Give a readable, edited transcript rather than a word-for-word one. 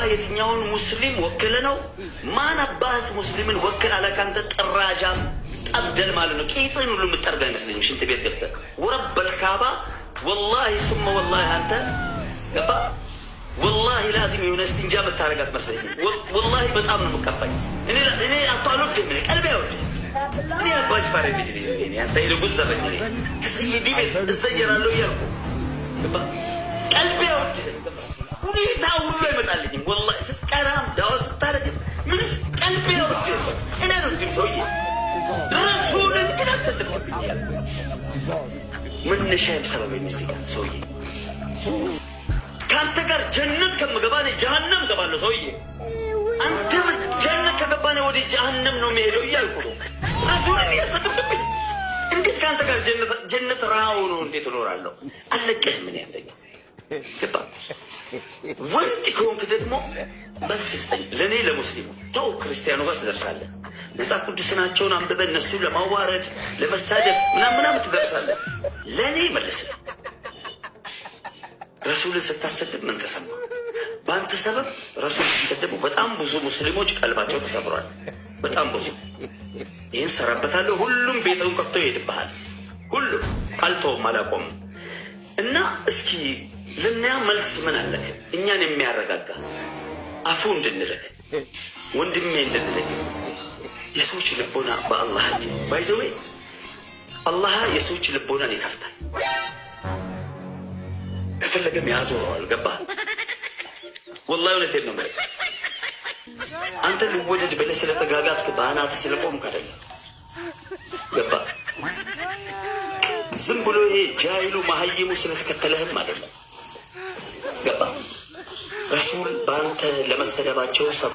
የትኛውን ሙስሊም ወክለ ነው? ማን አባስ ሙስሊምን ወክል አለ? ካንተ ጥራጃም ጠብደል ማለት ነው። ቂጥን ሁሉ የምትጠርጋ አይመስለኝም። ሽንት ቤት ገብተህ ወረበል ካባ ወላሂ ሱመ ወላሂ አንተ ገባ ወላሂ ላዚም የሆነ እስቲንጃ የምታረጋት መስለኝ። ወላሂ በጣም ነው የምቀባኝ። እኔ አጣሎድም እኔ ቀልቤ አይወድ እኔ አባጅ ፋሬ ልጅ ነኝ። አንተ ይልጉዝ ዘበኝ ነኝ ከሰይዲ ቤት እዘየራለሁ እያልኩ ገባ ቀልቤ አይወድ ሁኔታ ሁሉ አይመጣልኝም። ወላሂ ስትቀራም ዳዋ ስታረግም ምንም ቀልቤ አይወድ እኔ ነው ድም ሰውዬ ረሱልን ግን አሰደብክብኛል። መነሻዬም ሰበብ የሚስጋ ሰውዬ ከአንተ ጋር ጀነት ከምገባ እኔ ጀሃነም ገባለሁ ሰውዬ። አንተ ምን ጀነት ከገባኔ ወደ ጀሃነም ነው የሚሄደው እያልኩ ነው። ረሱልን እያሰደብክብኝ እንዴት ከአንተ ጋር ጀነት ረሃው ነው እንዴት እኖራለሁ? አለቀህም ምን ያለኝ ገባ። ወንድ ከሆንክ ደግሞ መልስ ስጠኝ። ለእኔ ለሙስሊሙ ተው ክርስቲያኑ ጋር ትደርሳለህ። መጽሐፍ ቅዱስናቸውን አንብበን እነሱ ለማዋረድ ለመሳደብ ምናምን ትደርሳለህ። ለእኔ መልስ። ረሱልን ስታሰድብ ምን ተሰማ? በአንተ ሰበብ ረሱል ሲሰደቡ በጣም ብዙ ሙስሊሞች ቀልባቸው ተሰብሯል። በጣም ብዙ። ይህን ሰራበታለሁ። ሁሉም ቤተውን ከፍቶ ይሄድብሃል። ሁሉም አልተውም አላቆምም። እና እስኪ ለእኛ መልስ ምን አለክ? እኛን የሚያረጋጋ አፉ እንድንልክ ወንድሜ እንድንልክ የሰዎች ልቦና በአላህ እጅ ባይዘዌ አላህ የሰዎች ልቦናን ይከፍታል። ከፈለገም ያዞረዋል። ገባ ወላሂ እውነቴን ነው ማለት አንተ ልወደድ ብለህ ስለተጋጋጥክ በአናት ስለቆምክ አይደለም። ገባ ዝም ብሎ ይሄ ጃሂሉ መሀይሙ ስለተከተለህም አይደለም። ገባ ረሱል በአንተ ለመሰደባቸው ሰብ